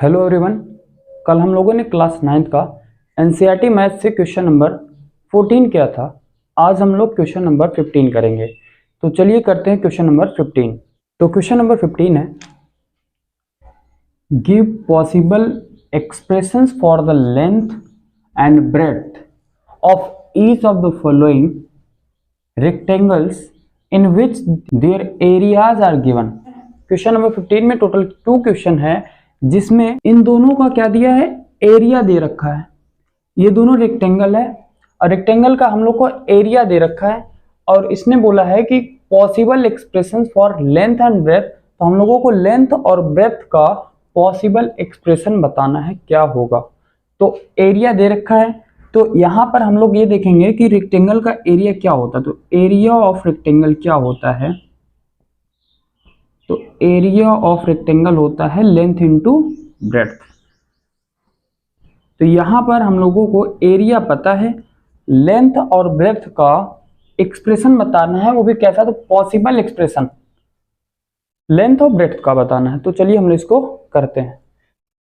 Hello everyone. कल हम लोगों ने क्लास 9th का एनसीईआरटी मैथ से क्वेश्चन नंबर 14 किया था। आज हम लोग क्वेश्चन नंबर 15 करेंगे। तो चलिए करते हैं क्वेश्चन नंबर 15। तो क्वेश्चन नंबर 15 है, give possible expressions for the length and breadth of each of the following rectangles in which their areas are given. Question number 15 में टोटल 2 क्वेश्चन है, जिसमें इन दोनों का क्या दिया है, एरिया दे रखा है। ये दोनों रेक्टेंगल है और रेक्टेंगल का हम लोग को एरिया दे रखा है और इसने बोला है कि possible expression for length and breadth. तो हम लोगों को लेंथ और ब्रेथ का पॉसिबल एक्सप्रेशन बताना है क्या होगा। तो एरिया दे रखा है, तो यहाँ पर हम लोग ये देखेंगे कि रेक्टेंगल का एरिया क्या होता है। तो एरिया ऑफ रेक्टेंगल क्या होता है, तो एरिया ऑफ रेक्टेंगल होता है लेंथ इनटू ब्रेड्थ। तो यहां पर हम लोगों को एरिया पता है, लेंथ और ब्रेड्थ का एक्सप्रेशन बताना है, वो भी कैसा, तो पॉसिबल एक्सप्रेशन लेंथ और ब्रेड्थ का बताना है। तो चलिए हम इसको करते हैं।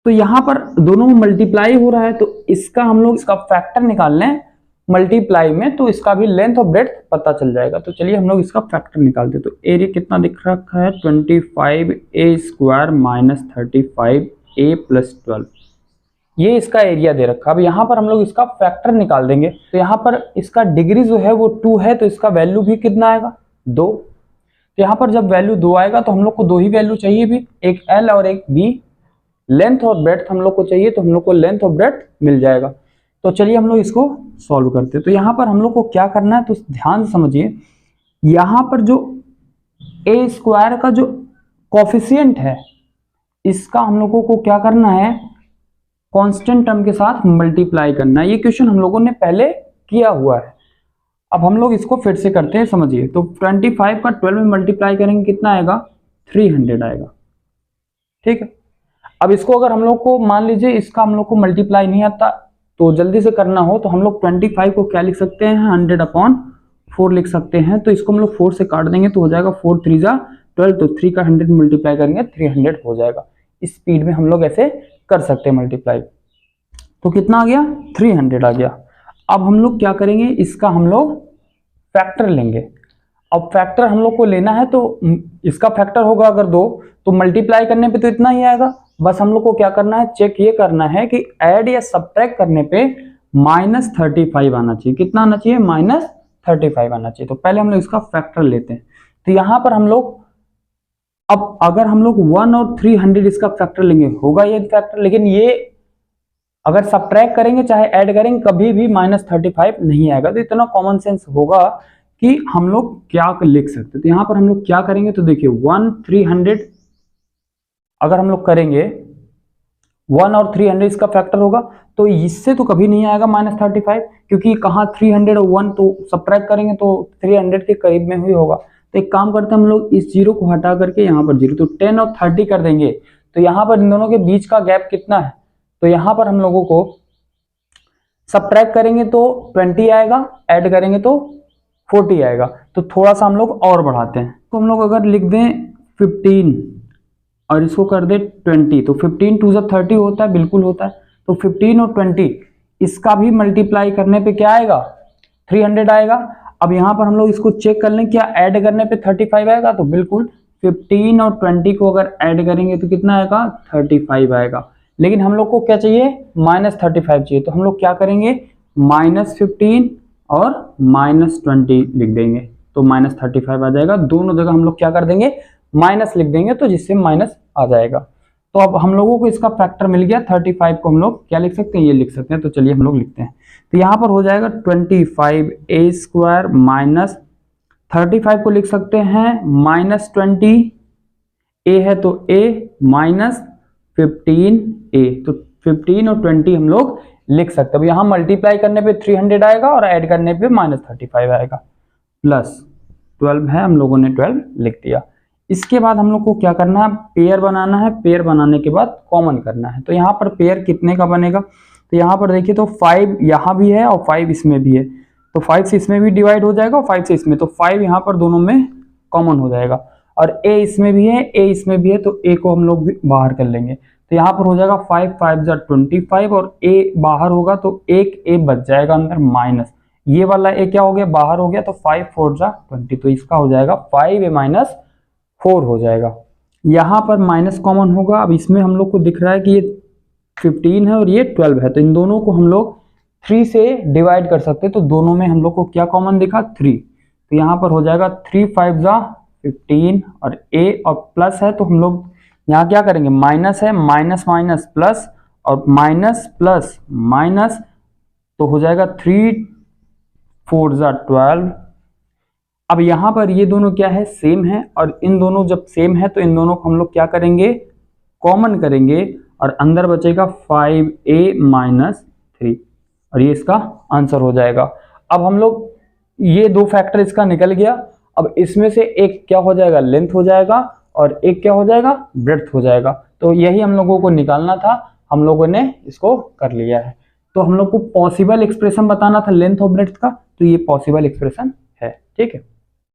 तो यहां पर दोनों मल्टीप्लाई हो रहा है, तो इसका हम लोग इसका फैक्टर निकाल लें मल्टीप्लाई में, तो इसका भी लेंथ और ब्रेड्थ पता चल जाएगा। तो चलिए हम लोग इसका फैक्टर निकालते हैं। तो एरिया कितना दिख रखा है, 25a² माइनस 35a प्लस 12, ये इसका एरिया दे रखा है। अब यहाँ पर हम लोग इसका फैक्टर निकाल देंगे। तो यहाँ पर इसका डिग्री जो है वो 2 है, तो इसका वैल्यू भी कितना आएगा, 2। तो यहाँ पर जब वैल्यू 2 आएगा तो हम लोग को 2 ही वैल्यू चाहिए भी, एक L और एक B। लेंथ और ब्रेड्थ हम लोग को चाहिए, तो हम लोग को लेंथ और ब्रेड्थ मिल जाएगा। तो चलिए हम लोग इसको सॉल्व करते हैं। तो यहाँ पर हम लोग को क्या करना है, तो ध्यान से समझिए। यहाँ पर जो a² का जो कोफिशिएंट है, इसका हम लोगों को क्या करना है, कांस्टेंट टर्म के साथ मल्टीप्लाई करना है। ये क्वेश्चन हम लोगों ने पहले किया हुआ है। अब हम लोग इसको फिर से करते हैं, समझिए। तो 25 का 12 में मल्टीप्लाई करेंगे, कितना आएगा, 300 आएगा। ठीक है। अब इसको अगर हम लोग को मान लीजिए इसका हम लोग को मल्टीप्लाई नहीं आता, तो जल्दी से करना हो तो हम लोग 25 को क्या लिख सकते हैं, 100/4 लिख सकते हैं। तो इसको हम लोग 4 से काट देंगे तो हो जाएगा 4 3 जा 12, तो 3 का 100 मल्टीप्लाई करेंगे 300 हो जाएगा। इस स्पीड में हम लोग ऐसे कर सकते हैं मल्टीप्लाई। तो कितना आ गया, 300 आ गया। अब हम लोग क्या करेंगे, इसका हम लोग फैक्टर लेंगे। अब फैक्टर हम लोग को लेना है, तो इसका फैक्टर होगा अगर 2, तो मल्टीप्लाई करने पे तो इतना ही आएगा। बस हम लोग को क्या करना है, चेक ये करना है कि ऐड या सब्ट्रैक्ट करने पे -35 आना चाहिए। कितना आना चाहिए, -35 आना चाहिए। तो पहले हम लोग इसका फैक्टर लेते हैं। तो यहां पर हम लोग, अब अगर हम लोग 1 और 300 इसका फैक्टर लेंगे, होगा ये फैक्टर, लेकिन ये अगर सब्ट्रैक्ट करेंगे चाहे ऐड करेंगे, कभी भी -35 नहीं आएगा। तो इतना कॉमन सेंस होगा कि हम लोग क्या लिख सकते हैं। तो यहां पर हम लोग क्या करेंगे, तो देखिए 1 300 अगर हम लोग करेंगे, 1 और 300 इसका फैक्टर होगा, तो इससे तो कभी नहीं आएगा -35, क्योंकि कहाँ 300 और 1 तो सब्ट्रैक्ट करेंगे तो 300 के करीब में ही होगा। तो एक काम करते हैं हम लोग, इस 0 को हटा करके यहाँ पर 0, तो 10 और 30 कर देंगे। तो यहाँ पर इन दोनों के बीच का गैप कितना है, तो यहाँ पर हम लोगों को सब्ट्रैक्ट करेंगे तो 20 आएगा, ऐड करेंगे तो 40 आएगा। तो थोड़ा सा हम लोग और बढ़ाते हैं। तो हम लोग अगर लिख दें 15 और इसको कर दे 20, तो 15 2 जब 30 होता है, बिल्कुल होता है। तो 15 और 20 इसका भी मल्टीप्लाई करने पे क्या आएगा, 300 आएगा। अब यहाँ पर हम लोग इसको चेक कर लें, क्या ऐड करने पे 35 आएगा, तो बिल्कुल 15 और 20 को अगर ऐड करेंगे तो कितना आएगा, 35 आएगा। लेकिन हम लोग को क्या चाहिए, -35 चाहिए। तो हम लोग क्या करेंगे, -15 और -20 लिख देंगे, तो -35 आ जाएगा। दोनों जगह हम लोग क्या कर देंगे, माइनस लिख देंगे, तो जिससे माइनस आ जाएगा। तो अब हम लोगों को इसका फैक्टर मिल गया। 35 को हम लोग क्या लिख सकते हैं, ये लिख सकते हैं। तो चलिए हम लोग लिखते हैं। तो यहाँ पर हो जाएगा 25a² माइनस 35 को लिख सकते हैं -20, a है तो a माइनस 15a, तो 15 और 20 हम लोग लिख सकते हैं। अब यहाँ मल्टीप्लाई करने पे 300 आएगा और ऐड करने पे -35 आएगा, प्लस 12 है, हम लोगों ने 12 लिख दिया। इसके बाद हम लोग को क्या करना है, पेयर बनाना है। पेयर बनाने के बाद कॉमन करना है। तो यहाँ पर पेयर कितने का बनेगा, तो यहाँ पर देखिए, तो 5 यहाँ भी है और 5 इसमें भी है, तो 5 से इसमें भी डिवाइड हो जाएगा और 5 से इसमें, तो 5 यहाँ पर दोनों में कॉमन हो जाएगा। और a इसमें भी है, a इसमें भी है, तो a को हम लोग भी बाहर कर लेंगे। तो यहाँ पर हो जाएगा 5 5 जा 25 और a बाहर होगा तो एक a बच जाएगा अंदर माइनस, ये वाला a क्या हो गया बाहर हो गया तो 5 4 जा 20, तो इसका हो जाएगा 5a माइनस 4 हो जाएगा। यहाँ पर माइनस कॉमन होगा, अब इसमें हम लोग को दिख रहा है कि ये 15 है और ये 12 है, तो इन दोनों को हम लोग 3 से डिवाइड कर सकते हैं, तो दोनों में हम लोग को क्या कॉमन दिखा 3, तो यहाँ पर हो जाएगा 3 5 जा 15 और a और प्लस है तो हम लोग यहाँ क्या करेंगे माइनस है, माइनस माइनस प्लस और माइनस प्लस माइनस, तो हो जाएगा 3 4 जा 12। अब यहाँ पर ये दोनों क्या है सेम है, और इन दोनों जब सेम है तो इन दोनों को हम लोग क्या करेंगे कॉमन करेंगे और अंदर बचेगा 5a माइनस 3 और ये इसका आंसर हो जाएगा। अब हम लोग ये दो फैक्टर इसका निकल गया, अब इसमें से एक क्या हो जाएगा लेंथ हो जाएगा और एक क्या हो जाएगा ब्रेड्थ हो जाएगा, तो यही हम लोगों को निकालना था, हम लोगों ने इसको कर लिया है। तो हम लोग को पॉसिबल एक्सप्रेशन बताना था लेंथ और ब्रेड्थ का, तो ये पॉसिबल एक्सप्रेशन है, ठीक है।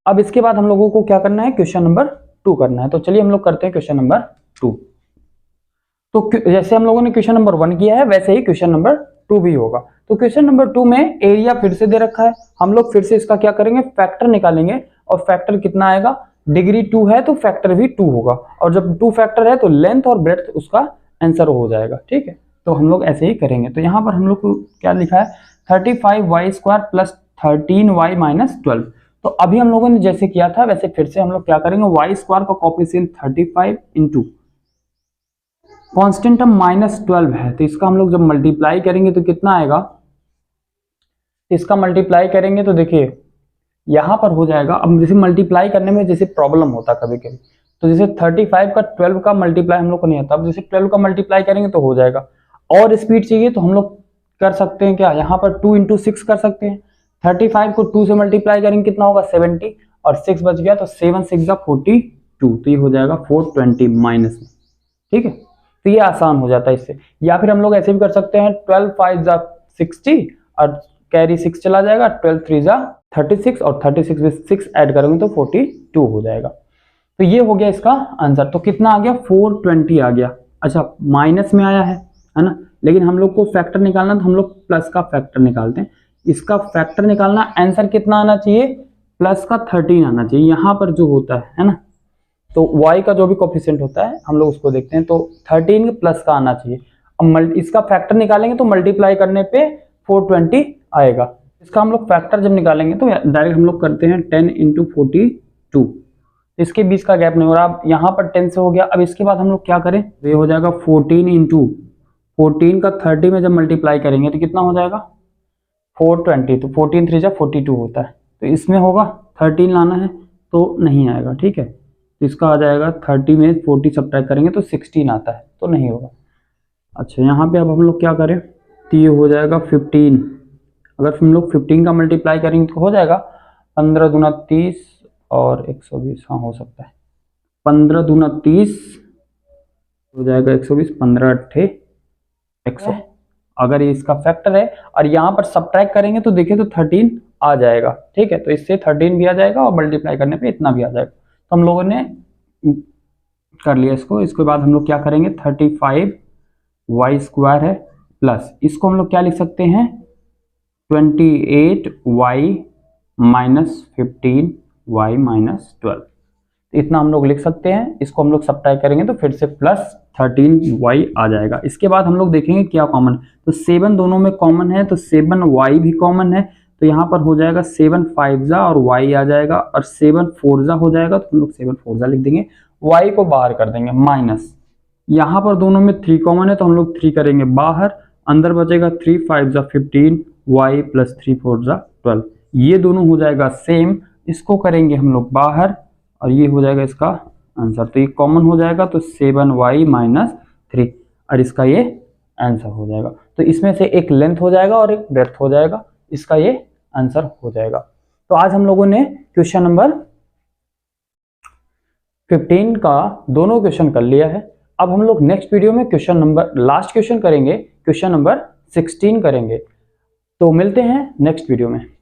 अब इसके बाद हम लोगों को क्या करना है क्वेश्चन नंबर 2 करना है, तो चलिए हम लोग करते हैं क्वेश्चन नंबर 2। तो जैसे हम लोगों ने क्वेश्चन नंबर 1 किया है वैसे ही क्वेश्चन नंबर 2 भी होगा। तो क्वेश्चन नंबर 2 में एरिया फिर से दे रखा है, हम लोग फिर से इसका क्या करेंगे फैक्टर निकालेंगे, और फैक्टर कितना आएगा डिग्री 2 है तो फैक्टर भी 2 होगा, और जब 2 फैक्टर है तो लेंथ और ब्रेड्थ उसका आंसर हो जाएगा, ठीक है। तो हम लोग ऐसे ही करेंगे, तो यहाँ पर हम लोग को क्या लिखा है 35y² प्लस 13y माइनस 12। तो अभी हम लोगों ने जैसे किया था वैसे फिर से हम लोग क्या करेंगे y² का कोफिशिएंट 35 इंटू कॉन्स्टेंट टर्म -12 है, तो इसका हम लोग जब मल्टीप्लाई करेंगे तो कितना आएगा, इसका मल्टीप्लाई करेंगे तो देखिए यहां पर हो जाएगा। अब जैसे मल्टीप्लाई करने में जैसे प्रॉब्लम होता कभी कभी, तो जैसे 35 का 12 का मल्टीप्लाई हम लोग को नहीं आता, अब जैसे 12 का मल्टीप्लाई करेंगे तो हो जाएगा। और स्पीड चाहिए तो हम लोग कर सकते हैं क्या, यहाँ पर 2 इंटू 6 कर सकते हैं, 35 को 2 से मल्टीप्लाई करेंगे कितना होगा 70 और 6 बच गया तो 7 6 जा 42, तो ये हो जाएगा 420 माइनस में, ठीक है। तो ये आसान हो जाता है इससे, या फिर हम लोग ऐसे भी कर सकते हैं 12 5 जा 60 और कैरी 6 चला जाएगा, 12 3 जा 36 और 36 में 6 ऐड करेंगे तो 42 हो जाएगा। तो ये हो गया इसका आंसर। तो कितना आ गया 420 आ गया। अच्छा माइनस में आया है ना, लेकिन हम लोग को फैक्टर निकालना तो हम लोग प्लस का फैक्टर निकालते हैं। इसका फैक्टर निकालना, आंसर कितना आना चाहिए प्लस का 13 आना चाहिए यहाँ पर जो होता है ना, तो y का जो भी कोफिशिएंट होता है हम लोग उसको देखते हैं, तो 13 प्लस का आना चाहिए। अब इसका फैक्टर निकालेंगे तो मल्टीप्लाई करने पे 420 आएगा। इसका हम लोग फैक्टर जब निकालेंगे तो डायरेक्ट हम लोग करते हैं 10 इंटू 42, इसके बीच का गैप नहीं हो रहा, अब यहाँ पर 10 से हो गया। अब इसके बाद हम लोग क्या करें, तो ये हो जाएगा 14 इंटू 14 का 30 में जब मल्टीप्लाई करेंगे तो कितना हो जाएगा 420, तो 14 3 जा 42 होता है, तो इसमें होगा 13 लाना है तो नहीं आएगा, ठीक है। तो इसका आ जाएगा 30 में 40 सब्ट्रैक्ट करेंगे तो 16 आता है, तो नहीं होगा। अच्छा यहाँ पे अब हम लोग क्या करें, तो ये हो जाएगा 15, अगर हम लोग 15 का मल्टीप्लाई करेंगे तो हो जाएगा 15 दूना 30 और 120, हाँ हो सकता है 15 दूना 30 हो जाएगा 120, 15 अट्ठे 100, अगर ये इसका फैक्टर है और यहाँ पर सब्ट्रैक्ट करेंगे तो देखिए तो 13 आ जाएगा, ठीक है। तो इससे 13 भी आ जाएगा और मल्टीप्लाई करने पे इतना भी आ जाएगा। तो हम लोगों ने कर लिया इसको। इसके बाद हम लोग क्या करेंगे 35y² है प्लस, इसको हम लोग क्या लिख सकते हैं 28y माइनस 15y माइनस 12, इतना हम लोग लिख सकते हैं। इसको हम लोग सब्ट्रैक्ट करेंगे तो फिर से प्लस 13y आ जाएगा। इसके बाद हम लोग देखेंगे क्या कॉमन, तो 7 दोनों में कॉमन है तो 7y भी कॉमन है, तो यहाँ पर हो जाएगा 7 5 जा और y आ जाएगा और 7 4 जा हो जाएगा, तो हम लोग 7 4 जा लिख देंगे, y को बाहर कर देंगे माइनस, यहाँ पर दोनों में 3 कॉमन है तो हम लोग 3 करेंगे बाहर, अंदर बचेगा 3 5 जा 15 y प्लस 3 4 जा 12, ये दोनों हो जाएगा सेम, इसको करेंगे हम लोग बाहर और ये हो जाएगा इसका आंसर, तो ये कॉमन हो जाएगा तो 7y माइनस 3 और इसका ये आंसर हो जाएगा। तो इसमें से एक लेंथ हो जाएगा और एक ब्रेड्थ हो जाएगा, इसका ये आंसर हो जाएगा। तो आज हम लोगों ने क्वेश्चन नंबर 15 का दोनों क्वेश्चन कर लिया है। अब हम लोग नेक्स्ट वीडियो में क्वेश्चन नंबर लास्ट क्वेश्चन करेंगे, क्वेश्चन नंबर 16 करेंगे। तो मिलते हैं नेक्स्ट वीडियो में।